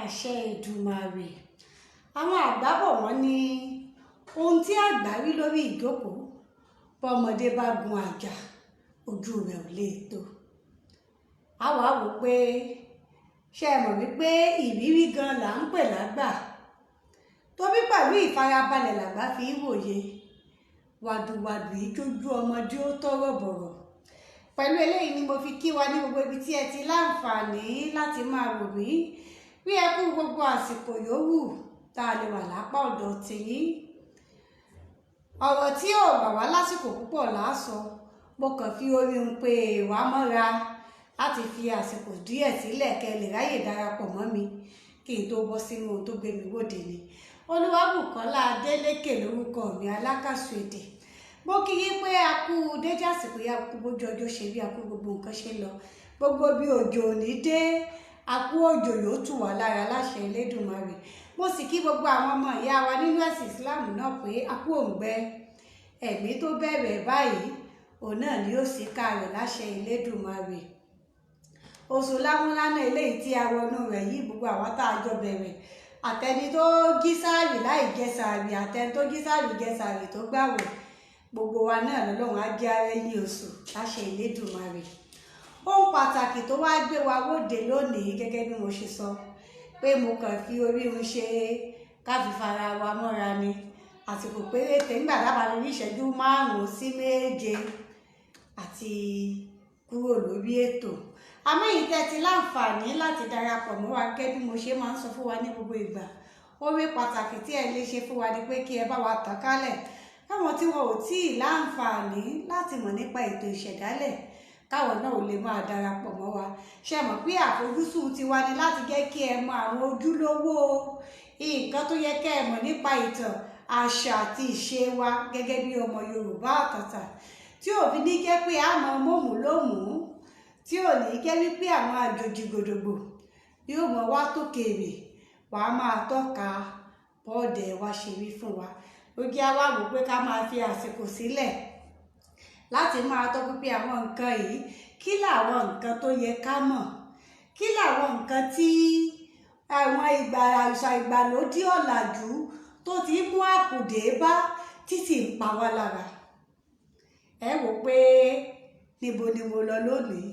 àṣẹ Èdùmàrè. Àwọn àgbà bọ̀ wọ́n ní ohun tí àgbà rí lórí ìjókòó bọ́mọdé bá gun àjà ojú rẹ̀ ò lè tó. A wá wò pé ṣé ẹ mọ̀ wípé ìrírí gan là ń pè lágbà, torí pẹ̀lú ìfarabalẹ̀ làgbà fi ń wòye wàdùwàdù ìjójú ọmọdé ó tọ́rọ̀ bọ̀rọ̀. Pẹ̀lú eléyìí ni mo fi kí wa ní gbogbo ibi tí ẹ ti láǹfààní láti máa wò mí, bí ẹ kú gbogbo àsìkò yòówù tá a lè wà lápá ọ̀dọ̀ tìyín. Ọ̀rọ̀ tí ò gbà wá lásìkò púpọ̀ lásọ, mo kàn fi orin ń pe wá mọ́ra láti fi àsìkò díẹ̀ sílẹ̀ kẹ́ lè ráyè darapọ̀ mọ́ mi kí n tó bọ́ sínú ohun tó gbé mi wòde ni. Olúwabùkọ́lá Adélékè lórúkọ mi, alákàsù èdè. Mo kí yín pé a kú dédé àsìkò yá, kú bójú ọjọ́ ṣe bí, a kú gbogbo nǹkan ṣe lọ, gbogbo bí òjò ní dé, a kú òjò yóò tù wá lára láṣẹ Elédùmarè. Mo sì kí gbogbo àwọn ọmọ ìyá wa nínú ẹ̀sìn Islam náà pé a kú òǹgbẹ ẹ̀mí tó bẹ̀rẹ̀ báyìí òun náà ni ó sì kárẹ̀ láṣẹ Elédùmarè. Oṣù lámúlánà eléyìí tí a wọnú rẹ̀ yìí, gbogbo àwọn tá a jọ bẹ̀rẹ̀, àtẹni tó jí sáàrì láì jẹ sààrì, àtẹni tó jí sáàrì jẹ sààrì tó gbààwẹ̀, gbogbo wa náà lọ́lọ́run á jẹ́ arẹ́yìn oṣù láṣẹ Elédùmarè. Ohun pàtàkì tó wá gbé wa wòde lónìí, gẹ́gẹ́ bí mo ṣe sọ pé mo kàn fi orí un ṣe ká fi fara wa mọ́ra ni, àsìkò péréte nígbà dábàá lórí ìṣẹ́jú 5 sí 7 àti kúrò lórí ètò. Àmọ́ èyí tẹ́ ti láǹfààní láti darapọ̀ mọ́ wa, gẹ́gẹ́ bí mo ṣe máa ń sọ fún wa ní gbogbo ìgbà, oore pàtàkì tí ẹ lè ṣe fún wa ni pé kí ẹ bá wa tàn kálẹ̀ káwọn tí wọn ò tí ì láǹfààní láti mọ̀ nípa ètò ìṣẹ̀dálẹ̀ káwọn náà ò lè máa darapọ̀ mọ́ wa. Ṣé mọ̀ pé àfojúsùn tiwa ni láti jẹ́ kí ẹ mọ àwọn ojúlówó nǹkan tó yẹ kẹ́ ẹ mọ̀ nípa ìtàn, àṣà àti ìṣe wa gẹ́gẹ́ bí ọmọ Yorùbá àtàtà, tí ò fi ní jẹ́ pé a mọ̀ mọ́mù lómùú, tí ò ní jẹ́ wípé àwọn àjòjì gbòdògbò yóò mọ̀ wá tókèèrè wàá máa tọ́ka bọ́ọ̀dẹ̀ wa ṣe wí fún wa. Ó jẹ́ wá wò pé ká máa fi àsìkò sílẹ̀ láti máa tọpinpin àwọn nǹkan yìí. Kí làwọn nǹkan tó yẹ ká mọ̀? Kí làwọn nǹkan tí àwọn àṣà ìgbàlódé ọ̀làjú tó ti mú àkùdé bá títí ń pa wá lára? Ẹ wò pé níbo ni mo lọ lónìí?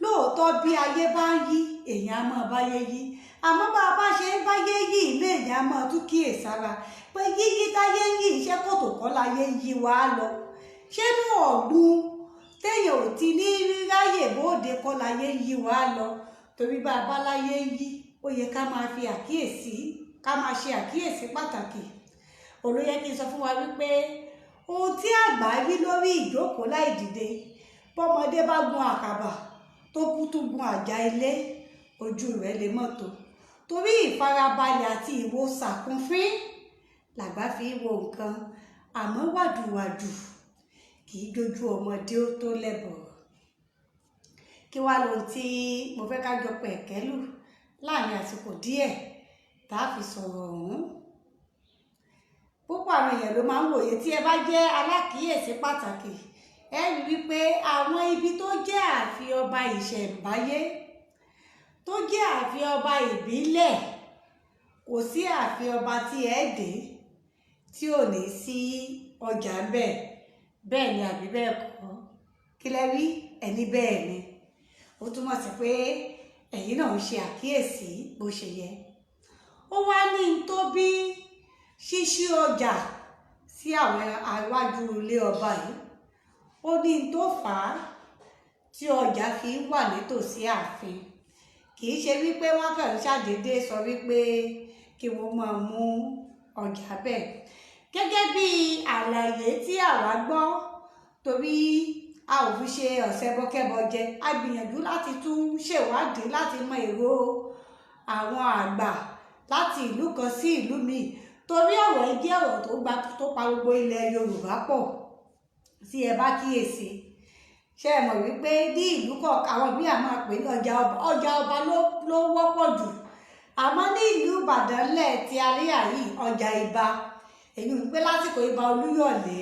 Lóòótọ́ bí ayé bá ń yí, èèyàn á máa báyé yí, àmọ́ bá a bá ṣe ń báyé yí ilé èèyàn á máa tún kíyèsára pé yíyí táyé ń yí iṣẹ́ kòtò kọ́ láyé ń yí wa lọ. Ṣé ní ọ̀gbun téèyàn ò ti ní ráyè bóde kọ́ láyé ń yí wa lọ? Torí bá a bá láyé ń yí, ó yẹ ká máa fi àkíyèsí, ká máa ṣe àkíyèsí pàtàkì. Olóyè kí n sọ fún wa wípé ohun tí àgbà rí lórí ìjókòó láì dìde bọ́mọdé bá gun àkàbà tó kú tó gun àjà ilé ojú rẹ̀ lè mọ́ tó torí ìfarabalẹ̀ àti ìwo sàkúnfín làgbà fi wo nǹkan àmọ́ wàdùwàdù kì í dojú ọmọdé ó tó lẹ́bọ̀ọ́. Kí wá lóhun tí mo fẹ́ ká jọ pẹ̀kẹ́lù láàrin àsìkò díẹ̀ tá a fi sọ̀rọ̀ ọ̀hún. Púpọ̀ àwọn èèyàn ló máa ń wòye tí ẹ bá jẹ́ alákìíyèsí pàtàkì ẹ rí wípé àwọn ibi tó jẹ́ ààfin ọba ìṣẹ̀ǹbáyé tó jẹ́ ààfin ọba ìbílẹ̀ kò sí ààfin ọba tí ẹ dé tí ò ní sí ọjà bẹ́ẹ̀ ni àbí bẹ́ẹ̀ kọ́ kí lẹ rí ẹni bẹ́ẹ̀ ni ó túmọ̀ sí pé ẹ̀yin náà ń ṣe àkíyèsí bó ṣe yẹ. Ó wá ní tó bí ṣíṣí ọjà sí àwọn iwájú ilé ọba yìí ó ní tó fà á tí ọjà fi wà nítòsí ààfin kì í ṣe wípé wọ́n kàn ń ṣàdédé sọ wípé kí wọ́n máa mú ọjà bẹ́ẹ̀ gẹ́gẹ́ bí àlàyé tí àwa gbọ́ torí a ò fi ṣe ọ̀sẹ̀ bọ́kẹ́bọjẹ a gbìyànjú láti tún ṣèwádìí láti mọ èrò àwọn àgbà láti ìlú kan sí ìlú míì torí ọ̀rọ̀ yìí jẹ́ ọ̀rọ̀ tó pa gbogbo ilẹ̀ Yorùbá pọ̀ tí ẹ bá kíyèsí ṣe é mọ̀ wípé ní ìlú kọ̀ọ̀kan àwọn bí a máa pè ní ọjà ọba ló wọ́pọ̀ jù àmọ́ ní ìlú Ìbàdàn lẹ̀ tí aríyá yìí ọjà Ìbà èyí wípé lásìkò Ìbà Olúyọ̀lé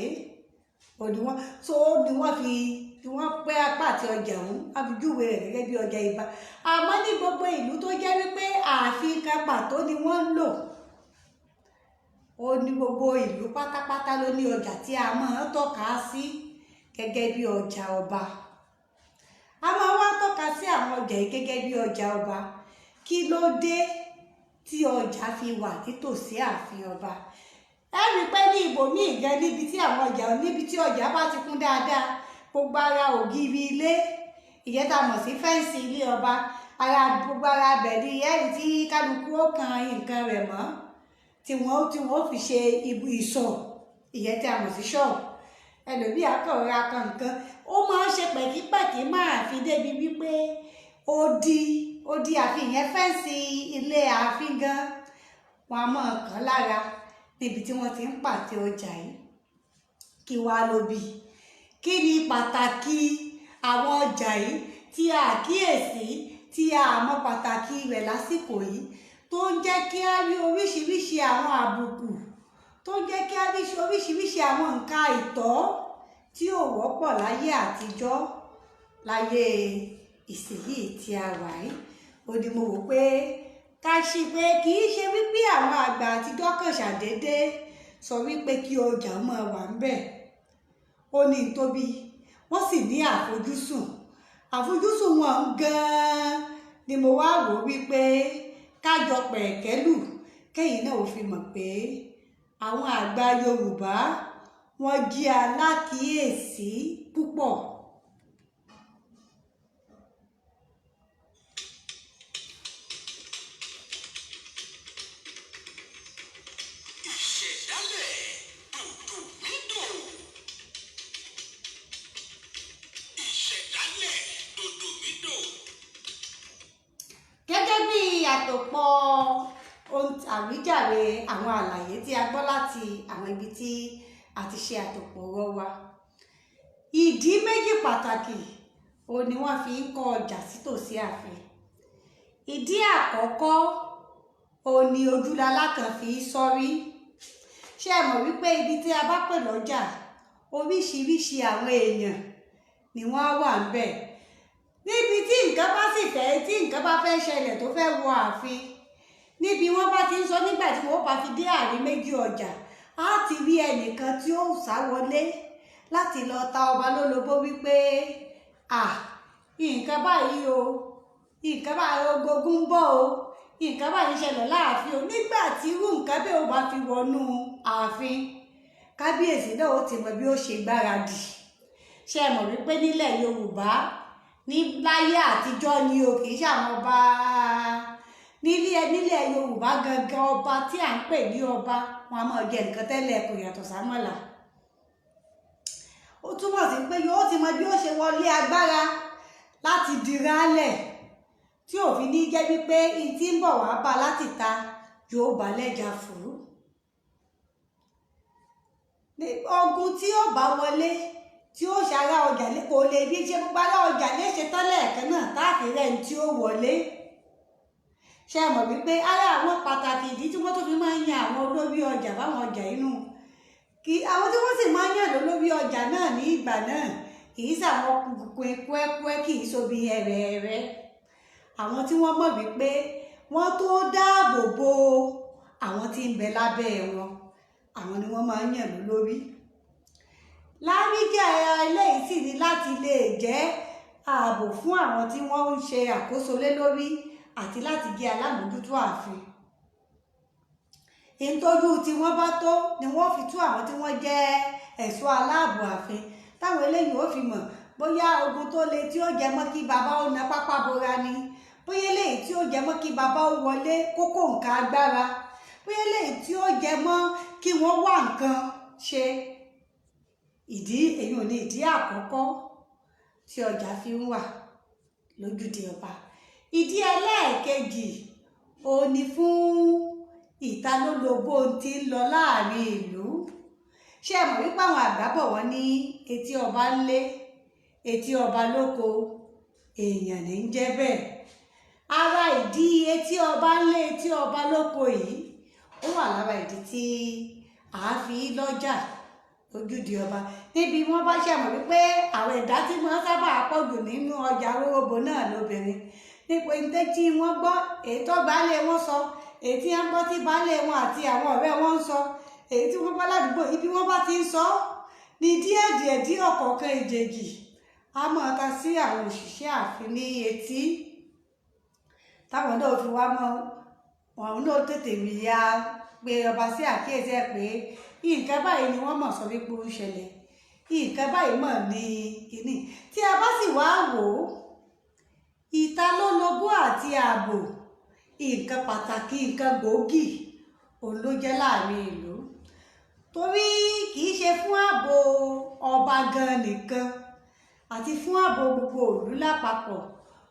ni wọ́n pẹ́ apá àti ọjà ọ̀hún àfijúwe rẹ̀ gẹ́gẹ́ bí ọjà Ìbà àmọ́ ní gbogbo ìlú tó jẹ́ wípé ààfin kan pàtó ni wọ́n ń lò ó ní gbogbo ìlú pátápátá ló ní ọjà tí a máa ń tọ́ka sí gẹ́gẹ́ bí ọjà ọba a máa wá tọ́ka sí àwọn ọjà yìí gẹ́gẹ́ bí ọjà ọba kí ló dé tí ọjà fi wà nítòsí ààfin ọba ẹ rí i pé ní ibòmíì gan níbi tí ọjà bá ti kún dáadáa gbogbo ara ògiri ilé ìyẹn tá a mọ̀ sí fẹ́ǹsì ilé ọba gbogbo ara bẹ̀rẹ̀ ẹ̀rí tí kálukú ó kan nǹkan rẹ̀ mọ́ tí wọ́n fi ṣe ibu ìsọ̀ ìyẹn tí a mọ̀ sí ṣọ́ọ̀bù ẹlòmíì akọ̀rọ̀ akọ nǹkan ó máa ń ṣe pẹ̀kípẹ̀kí máa fi débi wípé ó di ààfin yẹn fẹ́ǹsì ilé ààfin gan wọn a máa kàn lára níbi tí wọ́n ti ń pàtẹ ọjà yìí kí wàá ló bí kí ni pàtàkì àwọn ọjà yìí tí a kíyèsí tí a mọ̀ pàtàkì rẹ̀ lásìkò yìí tó ń jẹ́ kí á rí oríṣiríṣi àwọn àbùkù tó ń jẹ́ kí á rí oríṣiríṣi àwọn nǹkan àìtọ́ tí ò wọ́pọ̀ láyé àtijọ́ láyé ìsinyìí tí a wà yìí ó ní mo wò pé ká ṣí pé kì í ṣe wípé àwọn àgbà àtijọ́ kàn ṣàdédé sọ wípé kí ọjà máa wà ń bẹ̀ ó ní tóbi wọ́n sì ní àfojúsùn wọn gan-an ni mo wá wò wípé kájọ pẹ̀kẹ́lù kẹ́yìn náà ò fi mọ̀ pé àwọn àgbà Yorùbá wọ́n jẹ́ alákìíyèsí púpọ̀. Gẹ́gẹ́ bí àtòpọ̀ àwíjàre àwọn àlàyé tí a gbọ́ láti àwọn ibi tí a ti ṣe àtòpọ̀ ọ̀rọ̀ wa ìdí méjì pàtàkì òun ni wọ́n fi ń kọ́ ọjà sítòsí ààfin. Ìdí àkọ́kọ́ òun ni ojúlalá kan fi sọ́rí ṣé ẹ mọ̀ wípé ibi tí a bá pè lọ́jà oríṣiríṣi àwọn èèyàn ni wọ́n á wà ń bẹ̀ níbi tí nǹkan bá fẹ́ ṣẹlẹ̀ tó fẹ́ wọ ààfin níbi wọ́n bá ti ń sọ nígbà tí wọ́n bá fi dé àárín méjì ọjà á ti rí ẹnìkan tí ó sá wọlé láti lọ ta ọba lólobó wípé nǹkan báyìí o nǹkan báyìí ogun ń bọ̀ o nǹkan báyìí ṣẹlẹ̀ láàfin o nígbà tí irú nǹkan bẹ́ẹ̀ ó bá fi wọnú ààfin kábíyèsí náà ó ti mọ bí ó ṣe gbáradì ṣe mọ̀ wípé nílẹ̀ Yorùbá ní láyé àtijọ́ ni o kì í ṣàwọn ọba nílẹ̀ Yorùbá gangan ọba tí à ń pè ní ọba wọn a máa jẹ nǹkan tẹ́lẹ̀ kò yàtọ̀ sámọ́là ó túmọ̀ sí pé yóò ti mọ bí ó ṣe wọlé agbára láti dirálẹ̀ tí òfin ní jẹ́ wípé tí ń bọ̀ wá bá láti ta yóò bá lẹ́jà fùrú. ogun tí ó bá wọlé tí ó ṣara ọjà kò lè bí ṣe gbogbo ará ọjà léṣe tán lẹ́ẹ̀kan náà táàfin rẹ̀ tí ó wọlé. ṣe mọ̀ wípé ara àwọn pàtàkì ìdí tí wọ́n tó fi máa ń yan àwọn olórí ọjà báwọn ọjà inú kí àwọn tí wọ́n sì máa ń yàn lólórí ọjà náà ní ìgbà náà kì í sàwọn kúẹ́kúẹ́ kì í sobi ẹ̀rẹ̀ẹ̀rẹ̀. àwọn tí wọ́n mọ̀ wípé wọ́n tó dáàbò bo àwọn tí ń bẹ lábẹ́ wọn àwọn ni wọ́n máa ń yàn lólórí. láríjà eléyìí sì ni láti lè jẹ́ ààbò fún àwọn tí wọ́n ń ṣe àkóso lé lórí àti láti jẹ́ alámòójútó ààfin. ìtọ́jú tí wọ́n bá tó ni wọ́n fi tú àwọn tí wọ́n jẹ́ ẹ̀ṣọ́ aláàbò ààfin táwọn eléyìí ó fi mọ̀ bóyá ogun tó le tí ó jẹ mọ́ kí bàbá ó na pápá bora ni, bóyá eléyìí tí ó jẹ mọ́ kí bàbá ó wọlé kókó nǹkan agbára, bóyá eléyìí tí ó jẹ mọ́ kí wọ́n wá nǹkan ṣe. èyí ò ní ìdí àkọ́kọ́ tí ọjà fi ń wà lójúde ọba. ìdí ẹlẹ́ẹ̀kejì ó ní fún ìtalólobó tí ń lọ láàrin ìlú. ṣé ẹ mọ̀ wípé àwọn àgbà bọ̀ wọ́n ní etí ọba ńlé etí ọba lóko èèyàn ní ń jẹ́ bẹ́ẹ̀. ara ìdí etí ọba ńlé etí ọba lóko yìí ó wà lára ìdí tí a fi lọ́jà lójúde ọba. níbi wọ́n bá ṣe mọ̀ wípé àwọn ẹ̀dá tí wọ́n sábà pọ̀jù nínú ọjà Róróbo náà lóbìnrin nípa ìdí tí wọ́n gbọ́ èyí tó baálé wọn sọ, èyí tí wọ́n gbọ́ tí baálé wọn àti àwọn ọ̀rẹ́ wọn ń sọ, èyí tí wọ́n gbọ́ ládùúgbò ibi wọ́n bá ti ń sọ ní díẹ̀ ọ̀kọ̀ọ̀kan ìjèjì a máa ta sí àwọn òṣìṣẹ́ ààfin ní etí táwọn náà fi wá mọ́ àwọn náà tètè rí ya pé ọba sí àkíyèsí ẹ̀ pé nǹkan báyìí ni wọ́n mọ̀ sọ wípé ó ń ṣẹlẹ̀, nǹkan báyìí mọ̀ ní kínní. tí a bá sì wá wò ó ìtalólobó àti ààbò nǹkan pàtàkì nǹkan gbòógì òun ló jẹ́ láàrin ìlú, torí kì í ṣe fún ààbò ọba gan nìkan àti fún ààbò gbogbo ìlú lápapọ̀.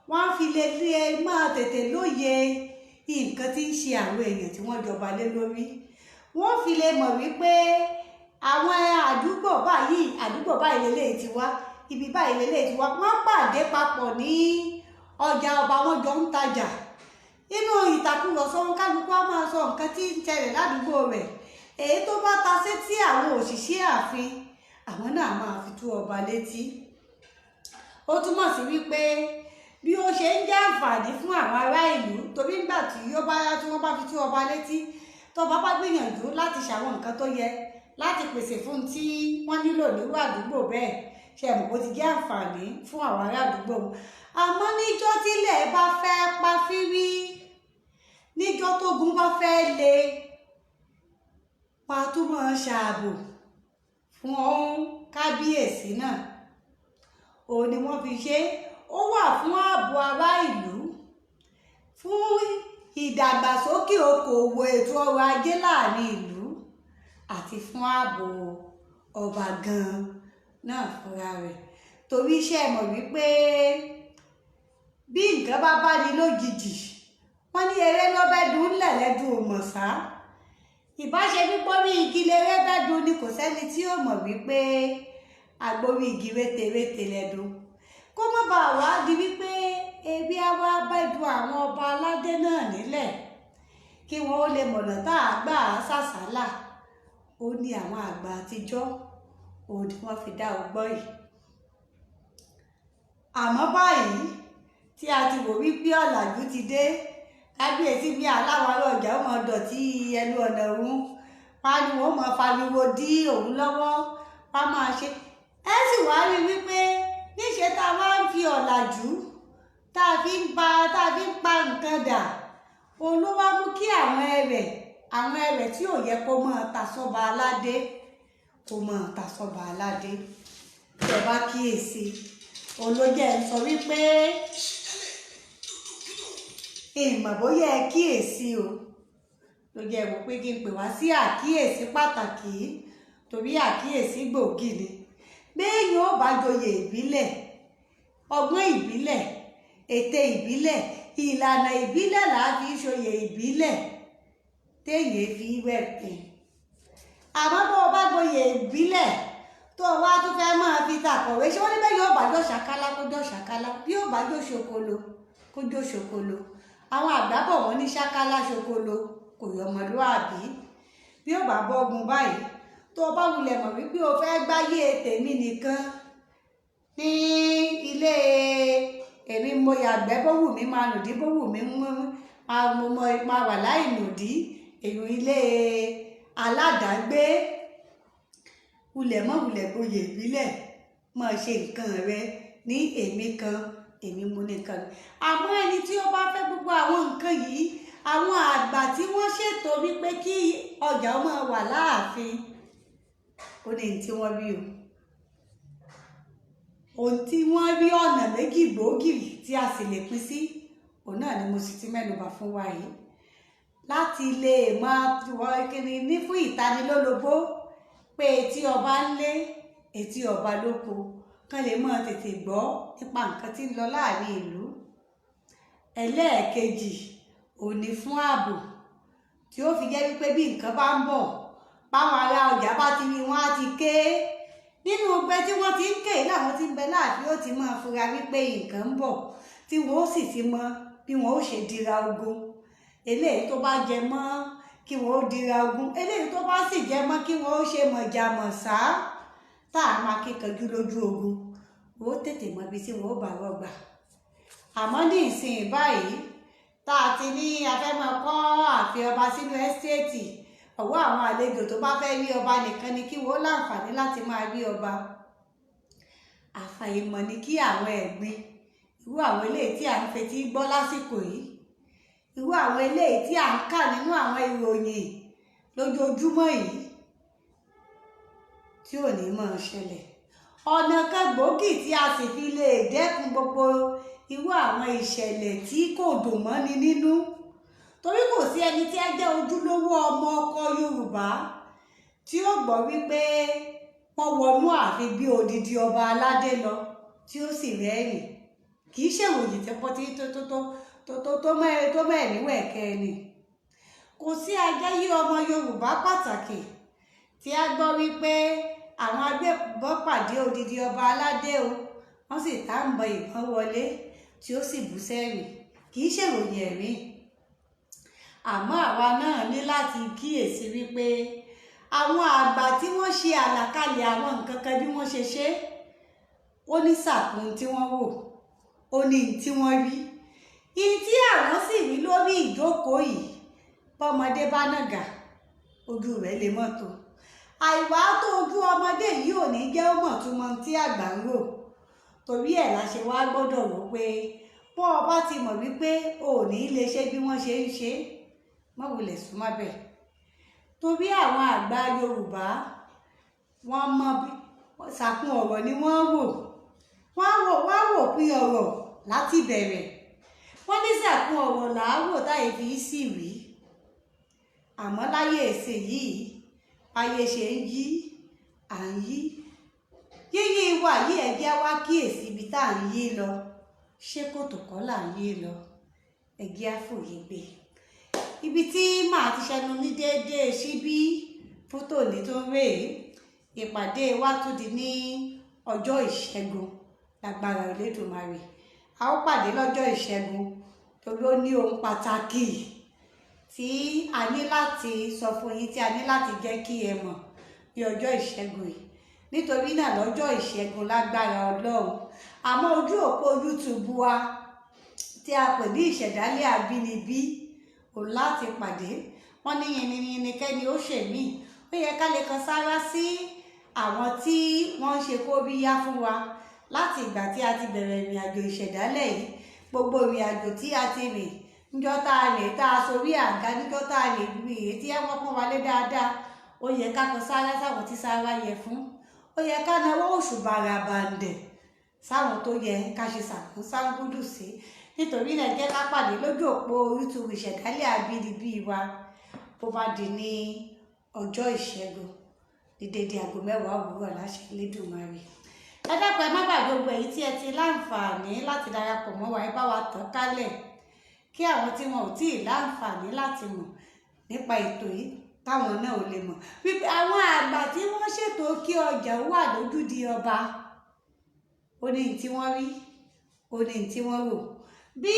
wọ́n fi lè máa tètè lóye nǹkan tí ń ṣe àwọn èèyàn tí wọ́n jọba lé lórí. wọ́n fi lè mọ̀ wípé àwọn àdúgbò báyìí lélẹ́yìí ti wá, ibi báyìí lélẹ́yìí ti wá. wọ́n pàdé papọ̀ ní ọjà ọba, wọn jọ ń tajà. nínú ìtàkùrọ̀sọ kálukú á máa sọ nǹkan tí ń ṣẹlẹ̀ ládùúgbò rẹ̀. èyí tó bá ta sétí àwọn òṣìṣẹ́ ààfin àwọn náà máa fi tú ọba létí. ó túmọ̀ sí wípé bí ó ṣe ń jẹ́ àǹfààní fún àwọn ará ìlú, torí nígbà tí wọ́n bá fi tú ọba létí tọ́ba bá gbìyànjú láti ṣàwọn nǹkan tó yẹ láti pèsè fún tí wọ́n nílò nírú àdúgbò bẹ́ẹ̀, ṣe mọ̀ bó ti jẹ́ àǹfààní fún àwọn ará àdúgbò. àmọ́ níjọ́ tílẹ̀ bá fẹ́ pa fírí, níjọ́ tógun bá fẹ́ le, wọ́n á tún máa ṣààbò fún kábíyèsí náà. òun ni wọ́n fi ṣe ó wà fún ààbò ará ìlú, fún ìdàgbàsókè okòòwò ètò ọrọ̀ ajé láàrin ìlú àti fún ààbò ọba gan náà fúnra rẹ̀. torí iṣẹ́ mọ̀ wípé bí nǹkan bá bá ní lójijì wọ́n ní eré lọ́bẹ̀dùn lẹ̀lẹ́dùn òmọ̀sá. ìbáṣe pípọ́ bí igi léré bẹ́dùn ni kò sẹ́ni tí ó mọ̀ wípé agbórí igi rétérété lẹ́dùn. kó má bàa wá di wípé ebi á wá bẹ́dùn àwọn ọba aládé náà nílẹ̀ kí wọ́n ó lè mọ̀nà tá a gbà á sàsálà. ó ní àwọn àgbà àtijọ́ òun ni wọ́n fi dá ọgbọ́n yìí. àmọ́ báyìí tí a ti wò wípé ọ̀làjú ti dé, kábíyèsí bí aláwọ̀ ará ọjà ó máa dọ̀tí ẹnu ọ̀nà òun, pariwo ó máa fariwo dí òun lọ́wọ́, wá máa ṣe. ẹ sì wá rí wípé níṣe tá a wá ń fi ọ̀làjú tá a fi ń pa nǹkan dà, òun ló wá mú kí àwọn ẹrẹ̀ tí ò yẹ kó máa ta sọ́ba aládé kó máa ta sọ́ba aládé. tẹ́ bá kíyèsí òun ló jẹ́ ń sọ wípé ìmọ̀ bóyá ẹ kíyèsí o, ló jẹ́ wò pé kí n pè wá sí àkíyèsí pàtàkì torí àkíyèsí gbòógì ni. béèyàn ó bá joyè ìbílẹ̀, ọgbọ́n ìbílẹ̀, ète ìbílẹ̀, ìlànà ìbílẹ̀ là á fi ṣoyè ìbílẹ̀ téèyàn fi wẹ̀pẹ̀. àmọ́ bó o bá gboyè ìbílẹ̀ tó o wá tún fẹ́ máa fi tàkọ̀wé ṣé wọ́n ní bẹ́ẹ̀ yóò bá jọ ṣàkálá kó jọ ṣàkálá, bí yóò bá jọ ṣokolo kó jọ ṣokolo. àwọn àgbà bọ̀ wọ́n ní ṣákálá ṣokolo kò yọmọlúàbí. bí ó bá bọ́gun báyìí tó o bá wulẹ̀ mọ̀ wípé o fẹ́ gbáyé tèmi nìkan ní ilé èmi mo yàgbẹ́ bó wù mí máa nùdí bó wù mí máa wà láì nùdí èyàn ilé aládàágbé wulẹ̀ gboyè ìbílẹ̀ máa ṣe nǹkan rẹ ní èmi kan èmi mo nìkan. àmọ́ ẹni tí ó bá fẹ́ gbogbo àwọn nǹkan yìí, àwọn àgbà tí wọ́n ṣètò wípé kí ọjà máa wà láàfin ó ní tí wọ́n rí o. ohun tí wọ́n rí ọ̀nà méjì gbòógì tí a sì lè pín sí òun náà ni mo sì ti mẹ́nubà fún wa yìí láti lè máa wọ kíni ní fún ìtanilólobó pé etí ọba ń lé etí ọba lóko kán lè máa tètè gbọ́ nípa nǹkan tí ń lọ láàrin ìlú. ẹlẹ́ẹ̀kejì òní fún ààbò tí ó fi jẹ́ wípé bí nǹkan bá ń bọ̀ báwọn ará ọjà bá ti rí wọn á ti ké nínú ọgbẹ́ tí wọ́n ti ń ké láwọn tí ń bẹ láàfin ó ti máa fura wípé nǹkan ń bọ̀ tí wọ́n ó sì ti mọ bí wọ́n ó ṣe dira ogun. eléyìí tó bá jẹ mọ́ kí wọ́n ó dira ogun, eléyìí tó bá sì jẹ mọ́ kí wọ́n ó ṣe mọ̀jàmọ̀sá tá a máa kíkanjú lójú ogun ó tètè mọ ibi tí wọ́n ó bá rọgbà. àmọ́ ní ìsìn báyìí tá a ti ní a fẹ́ máa kọ́ ààfin ọba sínú ẹ́stéètì, ọ̀wọ́ àwọn àlejò tó bá fẹ́ rí ọba nìkan ni kí wọ́n láǹfààní láti máa rí ọba. àfàìmọ̀ ni kí àwọn ẹ̀gbin irú àwọn eléyìí tí à ń fetí gbọ́ lásìkò yìí, irú àwọn eléyìí tí à ń kà nínú àwọn ìròyìn lójoojúmọ́ yìí tí ò ní máa ṣẹlẹ̀. ọ̀nà kan gbòógì tí a sì fi lè dẹ́kun gbogbo irú àwọn ìṣẹ̀lẹ̀ tí kò dùn mọ́ni nínú, torí kò sí ẹni tí ẹ jẹ́ ojúlówó ọmọ ọkọ Yorùbá tí ó gbọ́ wípé wọ́n wọnú ààfin bí odidi ọba aládé lọ tí ó sì rẹ́rìn. kì í ṣèròyìn tẹ́pọ́ tí tó mẹ́rin wẹ̀kẹ́ ni. kò sí ajẹ́yí ọmọ Yorùbá pàtàkì tí a gbọ́ wípé àwọn agbébọn pàdé odidi ọba aládé o wọ́n sì táǹbọ̀ ìbọn wọlé tí ó sì bú sẹ́rìn. kì í ṣèròyìn ẹ̀rín. àmọ́ àwa náà ní láti kíyèsí wípé àwọn àgbà tí wọ́n ṣe àlàkalẹ̀ àwọn nǹkan kan bí wọ́n ṣe ṣe ó ní sàkún tí wọ́n wò ó ní tí wọ́n rí ìyí tí àwọn sì rí lórí ìjókòó yìí. bọ́mọdé bá nàgà ojú rẹ̀ lè mọ̀ tó, àìwá tó ojú ọmọdé yìí ò ní jẹ́ ó mọ̀ tó mọ tí àgbà ń rò. torí ẹ̀ la ṣe wá gbọ́dọ̀ rò pé bọ́ ọ bá ti mọ̀ wípé o ò ní lè ṣe bí wọ́n ṣe ń ṣe má wulẹ̀ súnmọ́ bẹ̀. torí àwọn àgbà Yorùbá wọ́n mọ sàkún ọ̀rọ̀ ni wọ́n wò pín ọ̀rọ̀ láti bẹ̀rẹ̀. wọ́n ní sàkún ọ̀rọ̀ làáwò táyé fi sì rí. àmọ́ láyé èsè yìí ayé ṣe ń yí à ń yí. yíyí wa yìí ẹ jẹ́ wá kíyèsí ibi tá à ń yí lọ. ṣé kòtò kọ́ là ń yí lọ? ẹ jẹ́ àfòye gbé. ibi tí màá ti ṣẹnu ní déédéé síbí fótó ní tó ń rèé. ìpàdé wa tún di ní ọjọ́ ìṣẹ́gun lágbára Olódùmarè. a ó pàdé lọ́jọ́ ìṣẹ́gun torí ó ní ohun pàtàkì tí a ní láti sọ fún yín, tí a ní láti jẹ́ kí ẹ mọ̀ ní ọjọ́ ìṣẹ́gun yìí. nítorí náà lọ́jọ́ ìṣẹ́gun lágbára Ọlọ́run, àmọ́ ojú òpó YouTube wa tí a pè ní ìṣẹ̀dálẹ̀ àbínibí òun láti pàdé. wọ́n ní yìnyín kẹ́ni ó ṣèmí. ó yẹ ká lè kan sára sí àwọn tí wọ́n ń ṣe kóríyá fún wa láti ìgbà tí a ti bẹ̀rẹ̀ ìrìn àjò ìṣẹ̀dálẹ̀ yìí. gbogbo ìrìn àjò tí a ti rìn níjọ́ tá a lè tá a sorí àga, níjọ́ tá a lè rí èyí tí wọ́n pọ́n wálé dáadáa. ó yẹ ká kan sára sáwọn tí sára yẹ fún. ó yẹ ká náwó òṣùbà ràbàǹdẹ̀ sáwọn tó yẹ ká ṣe ṣàkóṣàngúdù sí. nítorí náà jẹ́ ká pàdé lójú òpó YouTube ìṣẹ̀dálẹ̀ àbínibí wa bó bá di ní ọjọ́ ìṣẹ́gun ní dédé aago 10 òwúrọ̀ láṣẹ Elédùmarè. ẹ dákun ẹ má gbàgbé gbogbo èyí tí ẹ ti láǹfààní láti darapọ̀ mọ́ wa ẹ bá wa tàn kálẹ̀ kí àwọn tí wọn ò tí ì láǹfààní láti mọ̀ nípa ètò yìí táwọn náà ò lè mọ̀ wípé àwọn àgbà tí wọ́n ṣètò kí ọjà wà lójúde ọba ó ní tí wọ́n rí ó ní tí wọ́n rò bí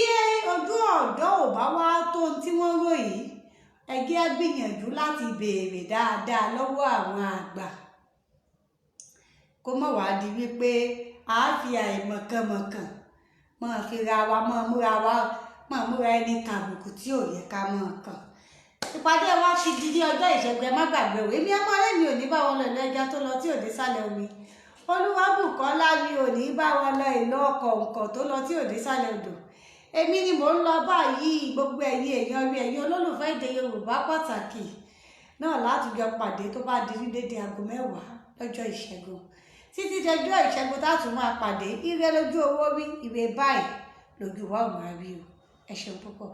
ojú ọ̀dọ́ ò bá wá tó tí wọ́n rò yìí ẹ jẹ́ á gbìyànjú láti béèrè dáadáa lọ́wọ́ àwọn àgbà kó mọ̀ wá di wípé a fi àìmọ̀kànmọ̀kàn máa fi ra wa máa múra ẹni kàbùkù tí ò yẹ ká máa kàn. Ìpàdé wa ti di ní ọjọ́ ìṣẹ́gun ẹ má gbàgbé o èmi ọmọ rẹ̀ mi ò ní bá wọn lọ ìlú ẹja tó lọ tí ò dé sálẹ̀ omi Olúwabùkọ́lá mi ò ní bá wọn lọ ìlú ọkọ̀ tó lọ tí ò dé sálẹ̀ odò èmi ni mò ń lọ báyìí gbogbo ẹ̀yin èèyàn rí ẹ̀yin olólùfẹ́ èdè Yorùbá pàtàkì náà láti jọ pàdé tó bá di ní dédé aago 10 lọ́jọ́ ìṣẹ́gun títí dọjọ́ ìṣẹ́gun tá a tún máa pàdé ire lójú owó rí ire báyìí lójú wa ò máa rí o ẹ ṣeun púpọ̀.